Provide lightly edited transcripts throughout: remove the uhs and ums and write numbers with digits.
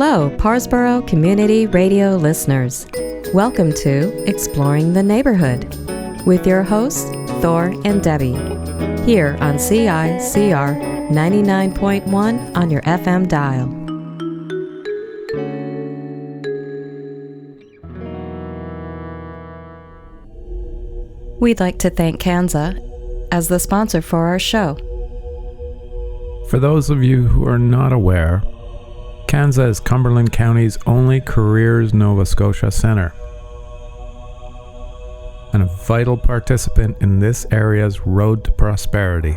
Hello, Parsboro Community Radio listeners. Welcome to Exploring the Neighborhood with your hosts, Thor and Debbie, here on CICR 99.1 on your FM dial. We'd like to thank Kanza as the sponsor for our show. For those of you who are not aware, Kanza is Cumberland County's only Careers Nova Scotia Centre and a vital participant in this area's road to prosperity.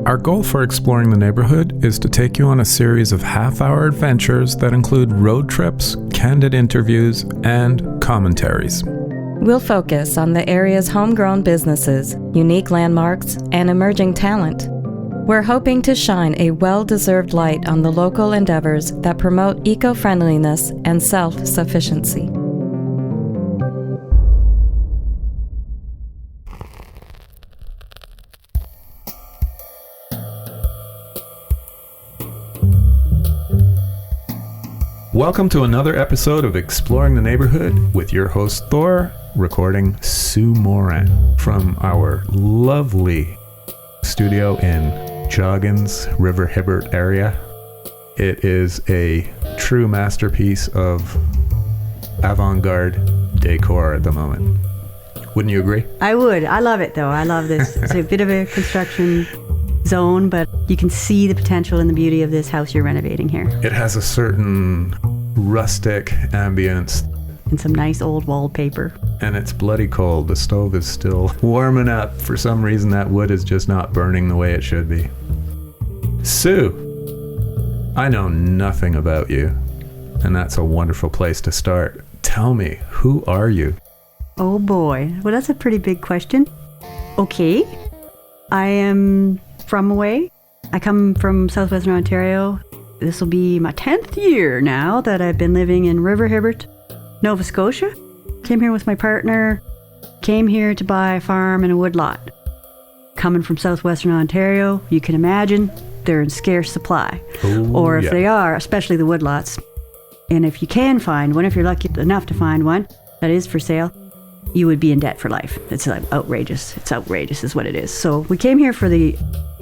Our goal for Exploring the Neighborhood is to take you on a series of half-hour adventures that include road trips, candid interviews, and commentaries. We'll focus on the area's homegrown businesses, unique landmarks, and emerging talent. We're hoping to shine a well-deserved light on the local endeavors that promote eco-friendliness and self-sufficiency. Welcome to another episode of Exploring the Neighborhood with your host Thor, recording Sue Moran from our lovely studio in Joggins, River Hibbert area. It is a true masterpiece of avant-garde decor at the moment. Wouldn't you agree? I would. I love it though. I love this. It's a bit of a construction zone, but you can see the potential and the beauty of this house you're renovating here. It has a certain rustic ambience. And some nice old wallpaper. And it's bloody cold. The stove is still warming up. For some reason, that wood is just not burning the way it should be. Sue, I know nothing about you, and that's a wonderful place to start. Tell me, who are you? Oh boy. Well, that's a pretty big question. Okay. I am from away. I come from southwestern Ontario. This will be my 10th year now that I've been living in River Hibbert, Nova Scotia. Came here with my partner, came here to buy a farm and a woodlot. Coming from southwestern Ontario, you can imagine they're in scarce supply. Ooh, or if yeah. they are, especially the woodlots. And if you can find one, if you're lucky enough to find one that is for sale, you would be in debt for life. It's outrageous. It's outrageous is what it is. So we came here for the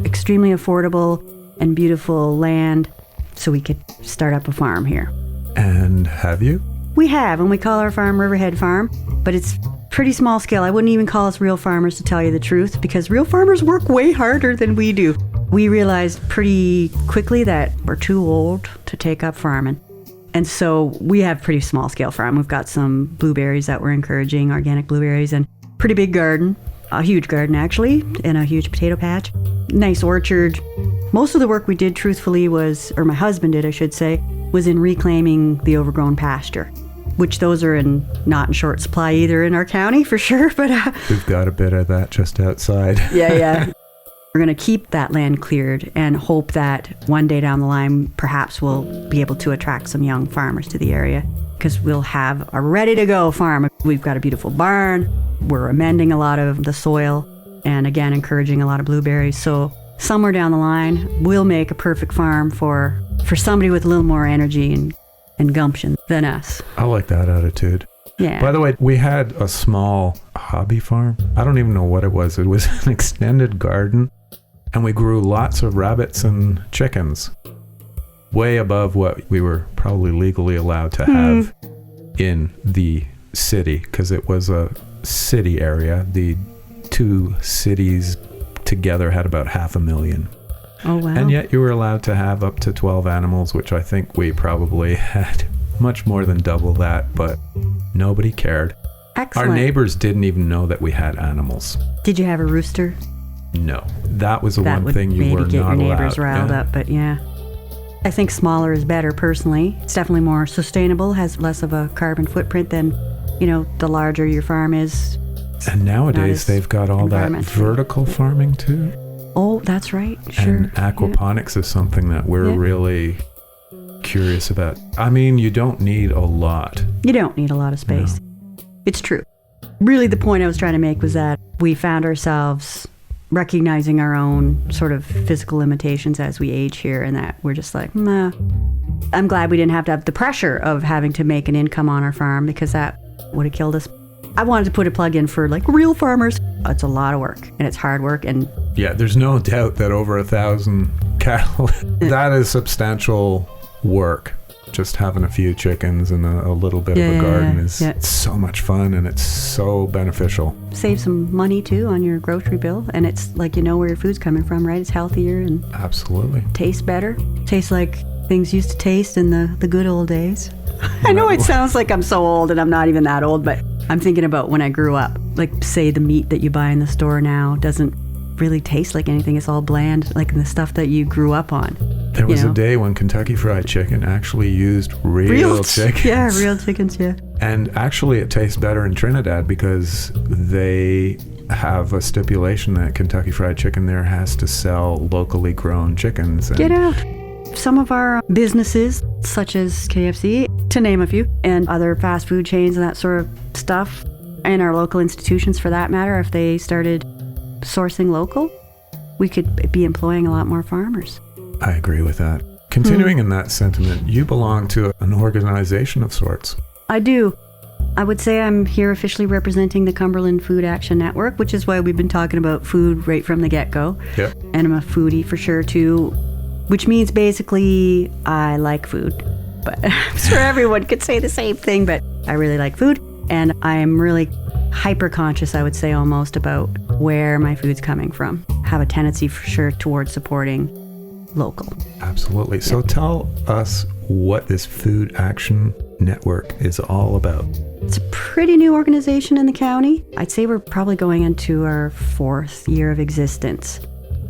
extremely affordable and beautiful land so we could start up a farm here. And have you? We have, and we call our farm Riverhead Farm, but it's pretty small scale. I wouldn't even call us real farmers, to tell you the truth, because real farmers work way harder than we do. We realized pretty quickly that we're too old to take up farming. And so we have pretty small scale farm. We've got some blueberries that we're encouraging, organic blueberries, and pretty big garden, a huge garden actually, and a huge potato patch. Nice orchard. Most of the work we did, truthfully, was, or my husband did, I should say, was in reclaiming the overgrown pasture, which those are not in short supply either in our county, for sure. But We've got a bit of that just outside. Yeah. We're going to keep that land cleared and hope that one day down the line, perhaps we'll be able to attract some young farmers to the area, because we'll have a ready-to-go farm. We've got a beautiful barn. We're amending a lot of the soil and, again, encouraging a lot of blueberries. So somewhere down the line, we'll make a perfect farm for somebody with a little more energy and gumption than us. I like that attitude. Yeah. By the way, we had a small hobby farm. I don't even know what it was. It was an extended garden, and we grew lots of rabbits and chickens, way above what we were probably legally allowed to have in the city, because it was a city area. The two cities together had about 500,000. Oh, wow. And yet you were allowed to have up to 12 animals, which I think we probably had much more than double that, but nobody cared. Excellent. Our neighbors didn't even know that we had animals. Did you have a rooster? No. That was the That one would thing you maybe were get not your allowed. neighbors riled up, but yeah. I think smaller is better, personally. It's definitely more sustainable, has less of a carbon footprint than, the larger your farm is. And nowadays they've got all that environmentally. vertical farming too. Oh, that's right. Sure. And aquaponics is something that we're really curious about. I mean, you don't need a lot. You don't need a lot of space. It's true. Really, the point I was trying to make was that we found ourselves recognizing our own sort of physical limitations as we age here, and that we're just like, nah. I'm glad we didn't have to have the pressure of having to make an income on our farm, because that would have killed us. I wanted to put a plug in for like real farmers. It's a lot of work and it's hard work. And yeah, there's no doubt that over 1,000 cattle, that is substantial work. Just having a few chickens and a little bit of a garden is so much fun, and it's so beneficial. Save some money too on your grocery bill, and it's like, you know where your food's coming from, right? It's healthier and absolutely tastes better. Tastes like things used to taste in the good old days. I know it sounds like I'm so old, and I'm not even that old, but I'm thinking about when I grew up. Like, say the meat that you buy in the store now doesn't really taste like anything. It's all bland, like the stuff that you grew up on. There was a day when Kentucky Fried Chicken actually used real chickens. Yeah, real chickens, yeah. And actually it tastes better in Trinidad because they have a stipulation that Kentucky Fried Chicken there has to sell locally grown chickens. Get out. Some of our businesses, such as KFC, to name a few, and other fast food chains and that sort of stuff, and our local institutions for that matter, if they started sourcing local, we could be employing a lot more farmers. I agree with that. Continuing in that sentiment, you belong to an organization of sorts. I do. I would say I'm here officially representing the Cumberland Food Action Network, which is why we've been talking about food right from the get-go. Yep. And I'm a foodie for sure too, which means basically I like food. But I'm sure everyone could say the same thing, but I really like food. And I am really hyper-conscious, I would say almost, about where my food's coming from. Have a tendency for sure towards supporting local. Absolutely. So tell us what this Food Action Network is all about. It's a pretty new organization in the county. I'd say we're probably going into our 4th year of existence.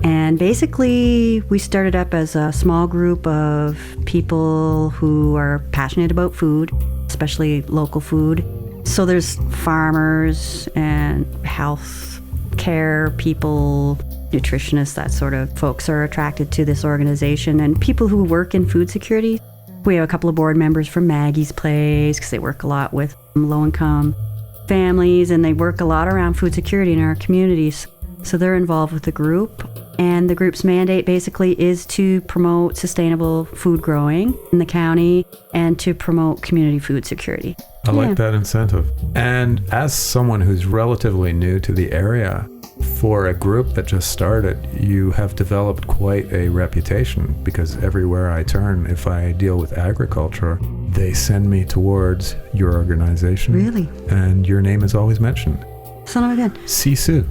And basically, we started up as a small group of people who are passionate about food, especially local food. So there's farmers and health care people, nutritionists, that sort of folks are attracted to this organization, and people who work in food security. We have a couple of board members from Maggie's Place because they work a lot with low-income families, and they work a lot around food security in our communities. So they're involved with the group, and the group's mandate basically is to promote sustainable food growing in the county and to promote community food security. I like that incentive. And as someone who's relatively new to the area, for a group that just started, you have developed quite a reputation, because everywhere I turn, if I deal with agriculture, they send me towards your organization. Really? And your name is always mentioned. Son of a gun. Sisu.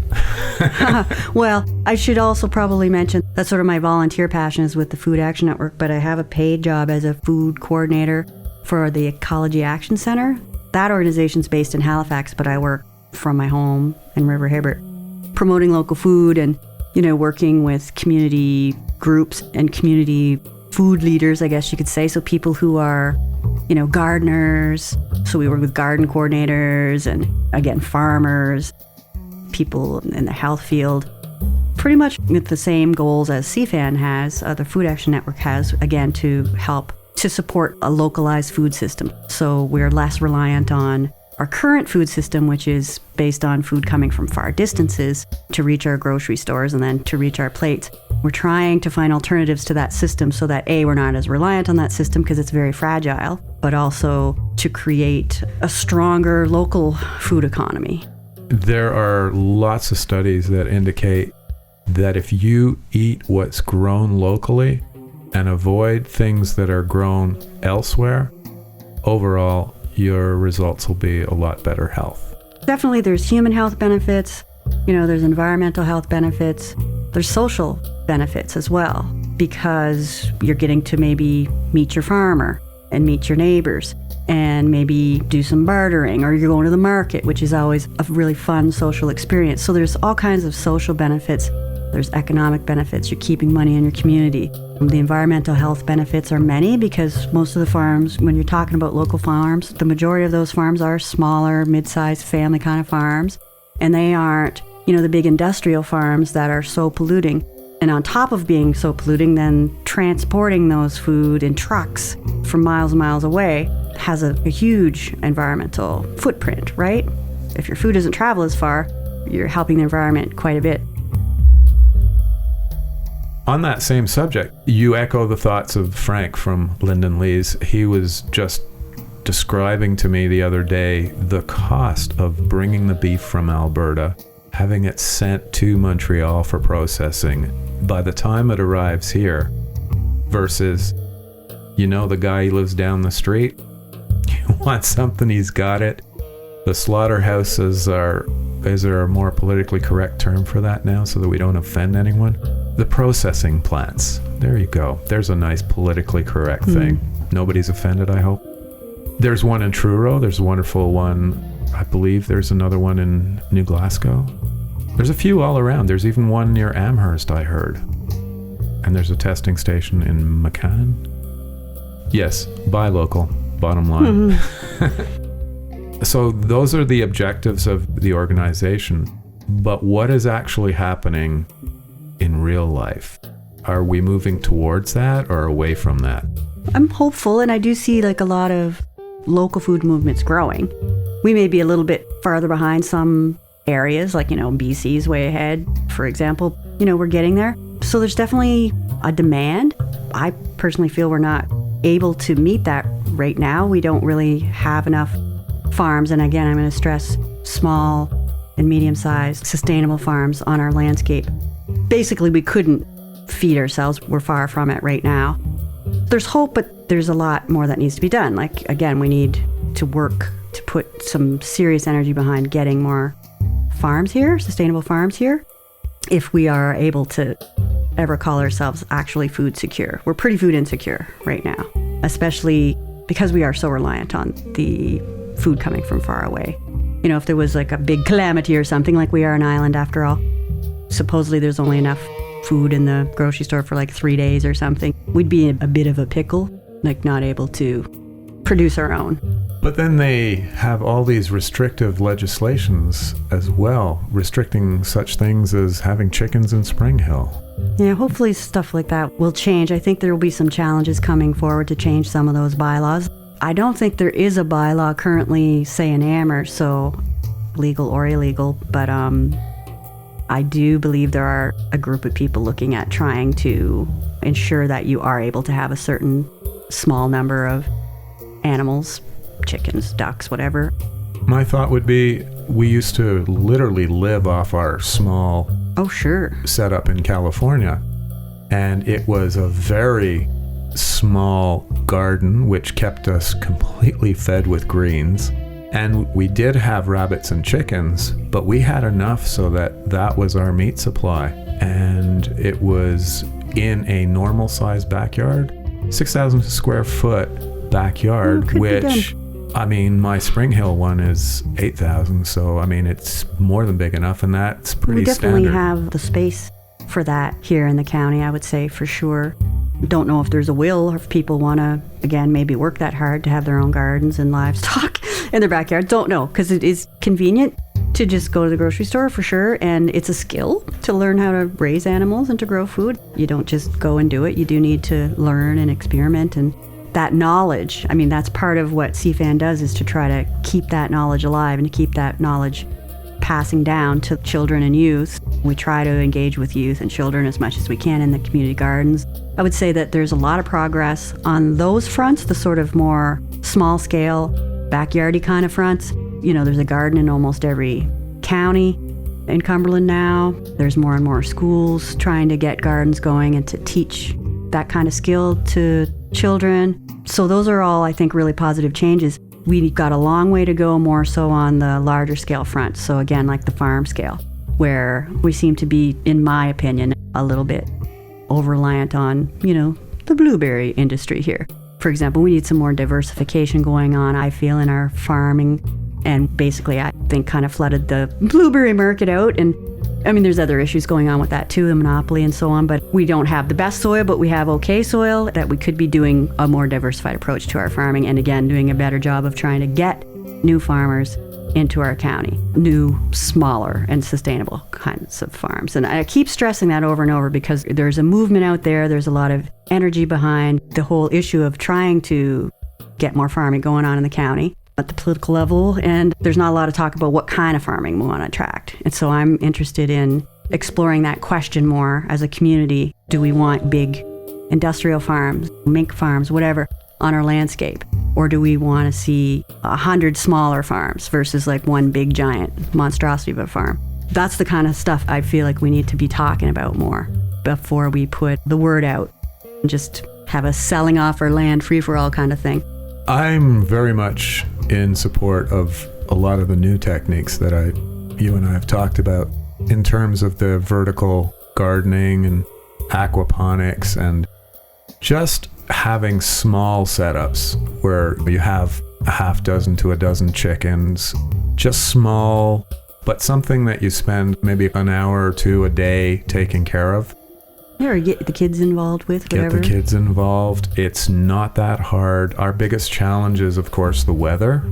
Well, I should also probably mention that sort of my volunteer passion is with the Food Action Network, but I have a paid job as a food coordinator for the Ecology Action Center. That organization's based in Halifax, but I work from my home in River Hibbert, promoting local food and, working with community groups and community food leaders, I guess you could say. So people who are, gardeners. So we work with garden coordinators and, again, farmers, people in the health field, pretty much with the same goals as CFAN has, the Food Action Network has, again, to help to support a localized food system. So we're less reliant on our current food system, which is based on food coming from far distances to reach our grocery stores and then to reach our plates. We're trying to find alternatives to that system so that A, we're not as reliant on that system because it's very fragile, but also to create a stronger local food economy. There are lots of studies that indicate that if you eat what's grown locally and avoid things that are grown elsewhere, overall, your results will be a lot better health. Definitely there's human health benefits, there's environmental health benefits, there's social benefits as well, because you're getting to maybe meet your farmer and meet your neighbors and maybe do some bartering, or you're going to the market, which is always a really fun social experience. So there's all kinds of social benefits. There's economic benefits. You're keeping money in your community. The environmental health benefits are many, because most of the farms, when you're talking about local farms, the majority of those farms are smaller, mid-sized family kind of farms. And they aren't, the big industrial farms that are so polluting. And on top of being so polluting, then transporting those food in trucks from miles and miles away has a huge environmental footprint, right? If your food doesn't travel as far, you're helping the environment quite a bit. On that same subject, you echo the thoughts of Frank from Lyndon Lee's. He was just describing to me the other day the cost of bringing the beef from Alberta, having it sent to Montreal for processing. By the time it arrives here, versus, the guy who lives down the street, you want something, he's got it. The slaughterhouses is there a more politically correct term for that now so that we don't offend anyone? The processing plants. There you go. There's a nice politically correct thing. Nobody's offended, I hope. There's one in Truro. There's a wonderful one. I believe there's another one in New Glasgow. There's a few all around. There's even one near Amherst, I heard. And there's a testing station in McCann. Yes, buy local, bottom line. So those are the objectives of the organization. But what is actually happening in real life? Are we moving towards that or away from that? I'm hopeful, and I do see like a lot of local food movements growing. We may be a little bit farther behind some areas, like, BC's way ahead, for example. We're getting there. So there's definitely a demand. I personally feel we're not able to meet that right now. We don't really have enough farms. And again, I'm going to stress small and medium-sized sustainable farms on our landscape. Basically, we couldn't feed ourselves. We're far from it right now. There's hope, but there's a lot more that needs to be done. Like, again, we need to work to put some serious energy behind getting more farms here, sustainable farms here, if we are able to ever call ourselves actually food secure. We're pretty food insecure right now, especially because we are so reliant on the food coming from far away. If there was like a big calamity or something, like we are an island after all, supposedly there's only enough food in the grocery store for like 3 days or something. We'd be in a bit of a pickle, like not able to produce our own. But then they have all these restrictive legislations as well, restricting such things as having chickens in Spring Hill. Yeah, hopefully stuff like that will change. I think there will be some challenges coming forward to change some of those bylaws. I don't think there is a bylaw currently, say in Amherst, so legal or illegal, but I do believe there are a group of people looking at trying to ensure that you are able to have a certain small number of animals, chickens, ducks, whatever. My thought would be, we used to literally live off our small setup in California, and it was a very small garden which kept us completely fed with greens. And we did have rabbits and chickens, but we had enough so that was our meat supply. And it was in a normal sized backyard, 6,000 square foot backyard, which, my Spring Hill one is 8,000. So, it's more than big enough, and that's pretty standard. We definitely have the space for that here in the county, I would say, for sure. Don't know if there's a will, or if people want to, again, maybe work that hard to have their own gardens and livestock in their backyard. Don't know, because it is convenient to just go to the grocery store for sure, and it's a skill to learn how to raise animals and to grow food. You don't just go and do it. You do need to learn and experiment, and that knowledge, that's part of what CFAN does, is to try to keep that knowledge alive and to keep that knowledge passing down to children and youth. We try to engage with youth and children as much as we can in the community gardens. I would say that there's a lot of progress on those fronts, the sort of more small scale, backyardy kind of fronts. There's a garden in almost every county in Cumberland now. There's more and more schools trying to get gardens going and to teach that kind of skill to children. So those are all, I think, really positive changes. We've got a long way to go, more so on the larger scale front. So again, like the farm scale, where we seem to be, in my opinion, a little bit over-reliant on, the blueberry industry here. For example, we need some more diversification going on, I feel, in our farming. And basically, I think kind of flooded the blueberry market out. And there's other issues going on with that too, the monopoly and so on. But we don't have the best soil, but we have okay soil, that we could be doing a more diversified approach to our farming. And again, doing a better job of trying to get new farmers into our county, new, smaller, and sustainable kinds of farms. And I keep stressing that over and over because there's a movement out there. There's a lot of energy behind the whole issue of trying to get more farming going on in the county at the political level. And there's not a lot of talk about what kind of farming we want to attract. And so I'm interested in exploring that question more as a community. Do we want big industrial farms, mink farms, whatever, on our landscape? Or do we want to see 100 smaller farms versus like one big giant monstrosity of a farm? That's the kind of stuff I feel like we need to be talking about more before we put the word out and just have a selling off our land free-for-all kind of thing. I'm very much in support of a lot of the new techniques that you and I have talked about in terms of the vertical gardening and aquaponics and just having small setups where you have a half dozen to a dozen chickens, just small, but something that you spend maybe an hour or two a day taking care of. Yeah, or get the kids involved with, whatever. Get the kids involved. It's not that hard. Our biggest challenge is, of course, the weather.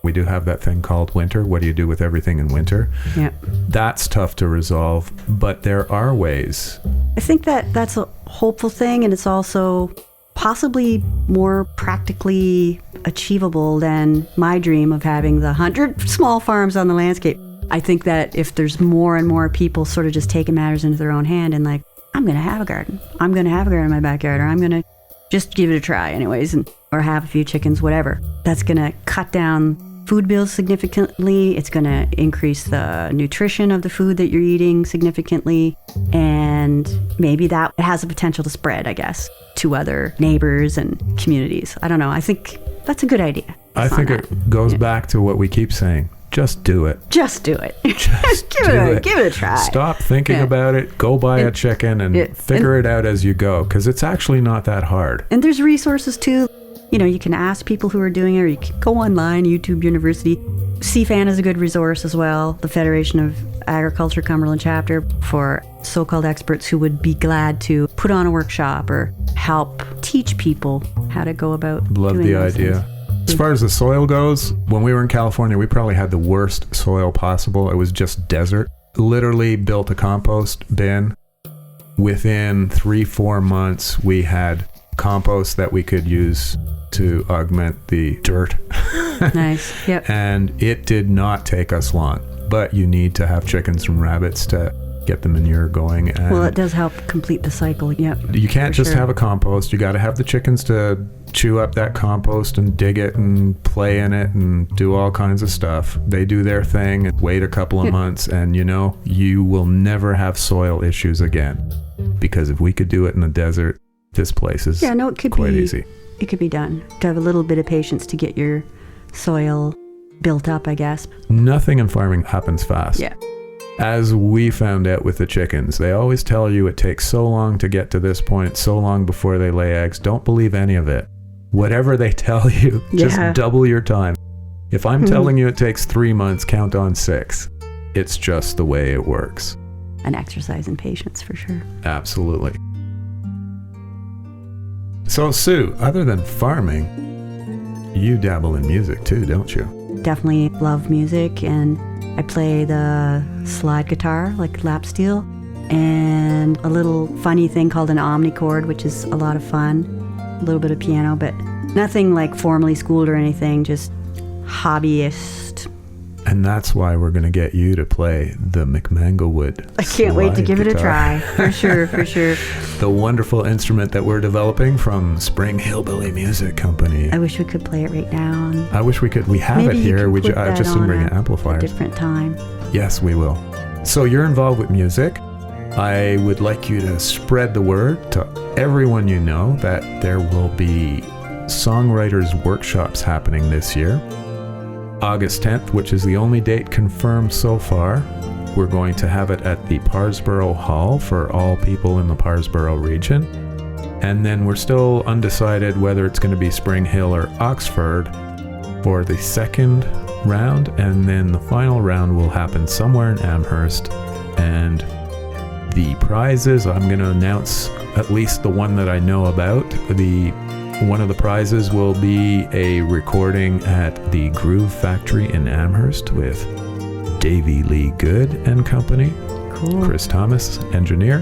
We do have that thing called winter. What do you do with everything in winter? Yeah. That's tough to resolve, but there are ways. I think that's a hopeful thing, and it's also possibly more practically achievable than my dream of having the 100 small farms on the landscape. I think that if there's more and more people sort of just taking matters into their own hand and like, I'm going to have a garden. I'm going to have a garden in my backyard, or I'm going to just give it a try anyways, or have a few chickens, whatever. That's going to cut down food bills significantly. It's going to increase the nutrition of the food that you're eating significantly. And maybe that has the potential to spread, I guess, to other neighbors and communities. I don't know. I think that's a good idea. I think it goes back to what we keep saying. Just do it. Just do it. Just give it a try. Stop thinking about it. Go buy a chicken and figure it out as you go, because it's actually not that hard. And there's resources too. You know, you can ask people who are doing it, or you can go online, YouTube University. CFAN is a good resource as well, the Federation of Agriculture Cumberland chapter, for so-called experts who would be glad to put on a workshop or help teach people how to go about Love doing the those idea. things. As far as the soil goes, when we were in California, we probably had the worst soil possible. It was just desert. Literally built a compost bin. Within 3-4 months, we had compost that we could use to augment the dirt. Nice. Yep. And it did not take us long. But you need to have chickens and rabbits to get the manure going. And Well, it does help complete the cycle. Yep. you can't just sure. have a compost. You got to have the chickens to chew up that compost and dig it and play in it and do all kinds of stuff. They do their thing and wait a couple of months, and you will never have soil issues again. Because if we could do it in the desert, this place is it could quite be easy. It could be done. To have a little bit of patience to get your soil built up, I guess. Nothing in farming happens fast. Yeah. As we found out with the chickens, they always tell you it takes so long to get to this point, so long before they lay eggs. Don't believe any of it. Whatever they tell you, just double your time. If I'm telling you it takes 3 months, count on 6. It's just the way it works. An exercise in patience, for sure. Absolutely. So, Sue, other than farming, you dabble in music too, don't you? Definitely love music, and I play the slide guitar, like lap steel, and a little funny thing called an omnichord, which is a lot of fun. A little bit of piano, but nothing like formally schooled or anything, just hobbyist. And that's why we're going to get you to play the McManglewood. I can't wait to give it a try. For sure. The wonderful instrument that we're developing from Spring Hillbilly Music Company. I wish we could play it right now. I wish we could. We have Maybe it here. you could put I just that didn't bring on an amplifier. a different time. Yes, we will. So you're involved with music. I would like you to spread the word to everyone you know that there will be songwriters workshops happening this year. August 10th, which is the only date confirmed so far. We're going to have it at the Parsboro Hall for all people in the Parsboro region. And then we're still undecided whether it's going to be Spring Hill or Oxford for the second round. And then the final round will happen somewhere in Amherst. And the prizes, I'm going to announce at least the one that I know about. One of the prizes will be a recording at the Groove Factory in Amherst with Davy Lee Good and Company. Cool. Chris Thomas, engineer.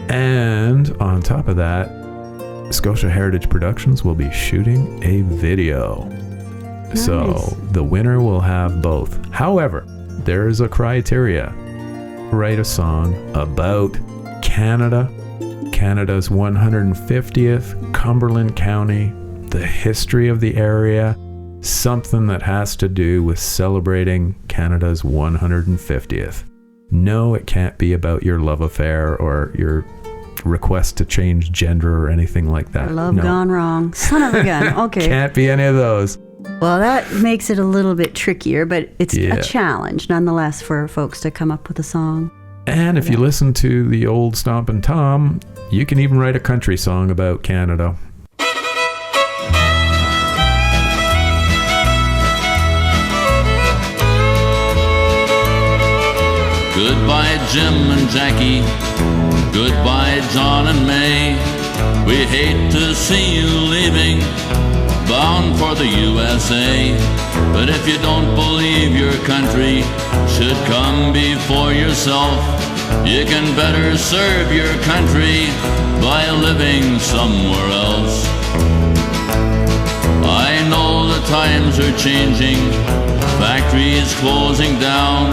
And on top of that, Scotia Heritage Productions will be shooting a video. Nice. So the winner will have both. However, there is a criteria. Write a song about Canada, Canada's 150th, Cumberland County, the history of the area, something that has to do with celebrating Canada's 150th. No, it can't be about your love affair or your request to change gender or anything like that. Love No. gone wrong. Son of a gun. Okay. Can't be any of those. Well, that makes it a little bit trickier, but it's Yeah. a challenge nonetheless for folks to come up with a song. And if you listen to the old Stompin' Tom, you can even write a country song about Canada. Goodbye, Jim and Jackie. Goodbye, John and May. We hate to see you leaving, bound for the USA. But if you don't believe your country should come before yourself, you can better serve your country by living somewhere else. I know the times are changing, factories closing down,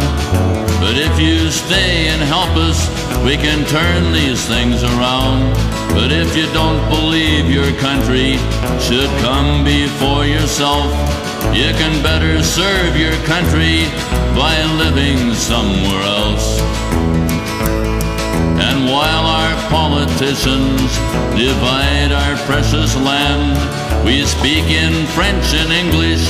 but if you stay and help us, we can turn these things around. But if you don't believe your country should come before yourself, you can better serve your country by living somewhere else. And while our politicians divide our precious land, we speak in French and English,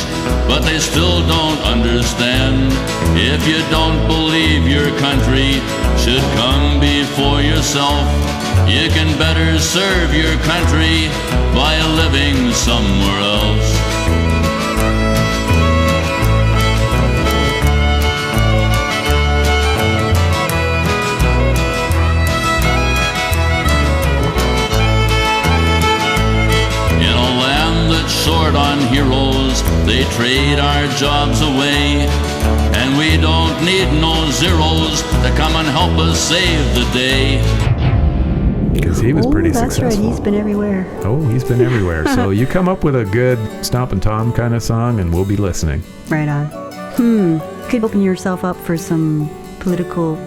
but they still don't understand. If you don't believe your country should come before yourself, you can better serve your country by living somewhere else. Short on heroes, they trade our jobs away, and we don't need no zeros to come and help us save the day. Because he was pretty that's successful. right. He's been everywhere. Oh, he's been everywhere. So you come up with a good Stompin' Tom kind of song and we'll be listening. Right on. Could open yourself up for some political,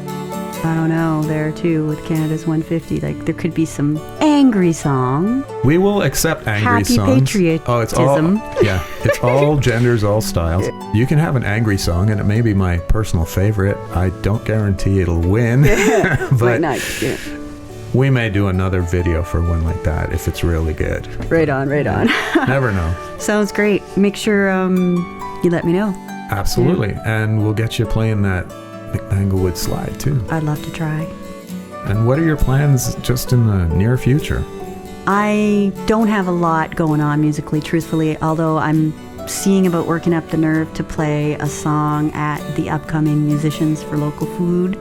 I don't know, there too with Canada's 150. Like there could be some angry song. We will accept angry Happy songs. patriotism. Oh, it's all, yeah, it's all genders, all styles. You can have an angry song and it may be my personal favorite. I don't guarantee it'll win, Might but not. Yeah. we may do another video for one like that if it's really good. Right on, right on. Never know. Sounds great. Make sure you let me know. Absolutely. And we'll get you playing that McManglewood slide too. I'd love to try. And what are your plans just in the near future? I don't have a lot going on musically, truthfully, although I'm seeing about working up the nerve to play a song at the upcoming Musicians for Local Food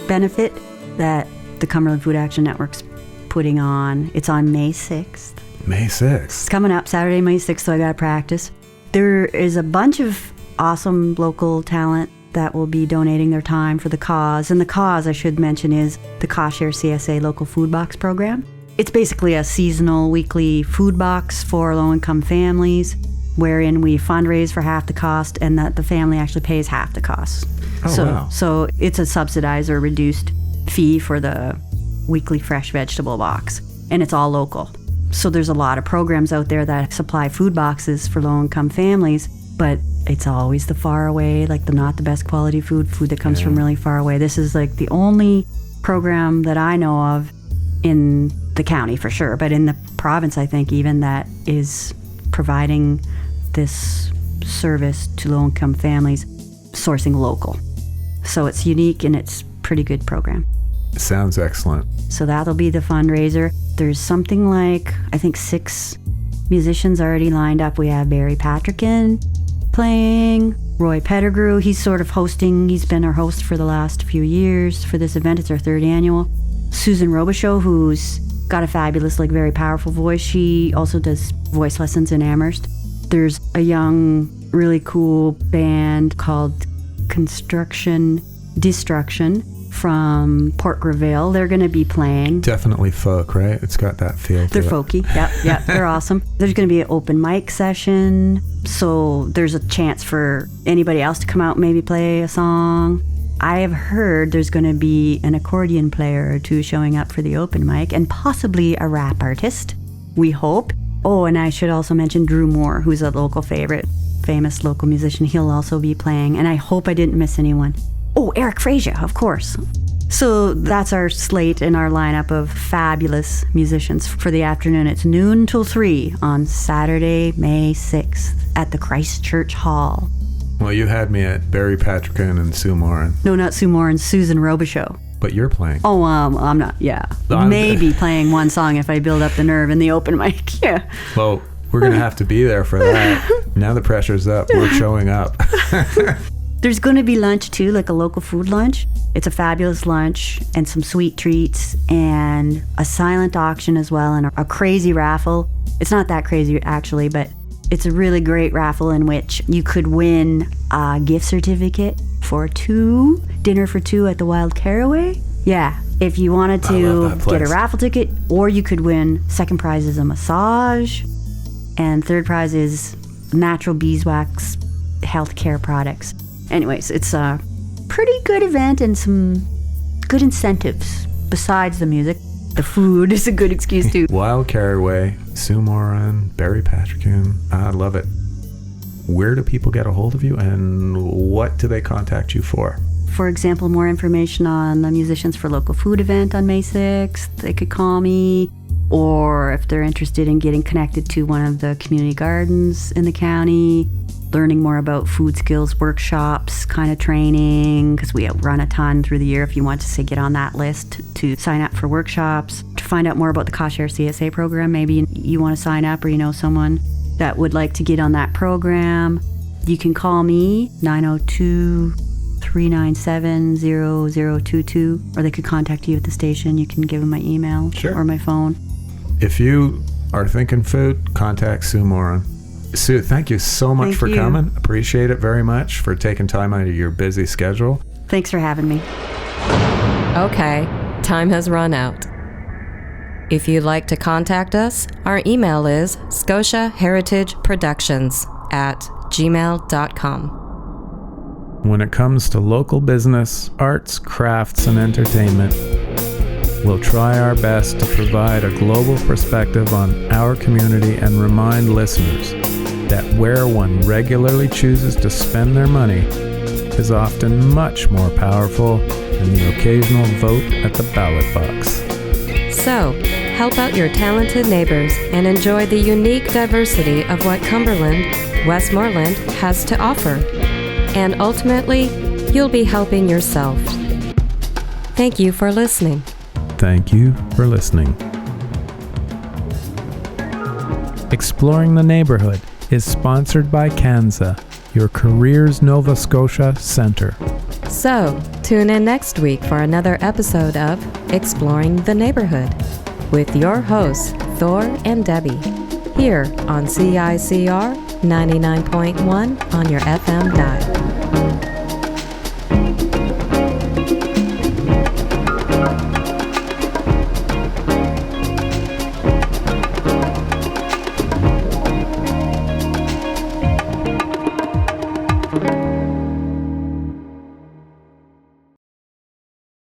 benefit that the Cumberland Food Action Network's putting on. It's on May 6th. May 6th. It's coming up Saturday, May 6th, so I gotta practice. There is a bunch of awesome local talent that will be donating their time for the cause. And the cause, I should mention, is the Cost Share CSA Local Food Box Program. It's basically a seasonal weekly food box for low-income families, wherein we fundraise for half the cost and that the family actually pays half the cost. Oh, wow. So it's a subsidized or reduced fee for the weekly fresh vegetable box, and it's all local. So there's a lot of programs out there that supply food boxes for low-income families, but it's always the far away, like the not the best quality food that comes from really far away. This is like the only program that I know of in the county for sure, but in the province, I think even, that is providing this service to low-income families, sourcing local. So it's unique and it's pretty good program. Sounds excellent. So that'll be the fundraiser. There's something like, I think 6 musicians already lined up. We have Barry Patrickin playing, Roy Pettigrew, he's sort of hosting, he's been our host for the last few years for this event. It's our 3rd annual. Susan Robichaud, who's got a fabulous, like very powerful voice. She also does voice lessons in Amherst. There's a young, really cool band called Construction Destruction from Port Greville. They're going to be playing. Definitely folk, right? It's got that feel to They're it. folky. Yep, they're awesome. There's going to be an open mic session, so there's a chance for anybody else to come out and maybe play a song. I have heard there's going to be an accordion player or two showing up for the open mic, and possibly a rap artist, we hope. Oh, and I should also mention Drew Moore, who's a local favorite, famous local musician. He'll also be playing, and I hope I didn't miss anyone. Oh, Eric Frazier, of course. So that's our slate and our lineup of fabulous musicians for the afternoon. It's noon till 3 on Saturday, May 6th at the Christchurch Hall. Well, you had me at Barry Patrickin and Sue Moran, No, not Sue Moore and Susan Robichaux. but you're playing. Oh, I'm not, yeah. Maybe playing one song if I build up the nerve in the open mic, yeah. Well, we're going to have to be there for that. Now the pressure's up. We're showing up. There's going to be lunch too, like a local food lunch. It's a fabulous lunch and some sweet treats and a silent auction as well and a crazy raffle. It's not that crazy actually, but it's a really great raffle in which you could win a gift certificate for dinner for two at the Wild Caraway. Yeah, if you wanted I love to that get a place. raffle ticket, or you could win. Second prize is a massage, and third prize is natural beeswax healthcare products. Anyways, it's a pretty good event and some good incentives besides the music. The food is a good excuse too. Wild Caraway, Sue Moran, Barry Patrickin. I love it. Where do people get a hold of you, and what do they contact you for? For example, more information on the Musicians for Local Food event on May 6th, they could call me. Or if they're interested in getting connected to one of the community gardens in the county, learning more about food skills workshops, kind of training, because we run a ton through the year if you want to say get on that list to sign up for workshops. To find out more about the Cost Share CSA program, maybe you want to sign up or you know someone that would like to get on that program, you can call me, 902-397-0022, or they could contact you at the station. You can give them my email or my phone. If you are thinking food, contact Sue Moran. Sue, thank you so much for coming. Appreciate it very much for taking time out of your busy schedule. Thanks for having me. Okay, time has run out. If you'd like to contact us, our email is scotiaheritageproductions@gmail.com. When it comes to local business, arts, crafts, and entertainment, we'll try our best to provide a global perspective on our community and remind listeners that where one regularly chooses to spend their money is often much more powerful than the occasional vote at the ballot box. So, help out your talented neighbors and enjoy the unique diversity of what Cumberland, Westmoreland has to offer. And ultimately, you'll be helping yourself. Thank you for listening. Thank you for listening. Exploring the Neighborhood is sponsored by Kansa, your Careers Nova Scotia Centre. So, tune in next week for another episode of Exploring the Neighborhood with your hosts, Thor and Debbie, here on CICR 99.1 on your FM dial.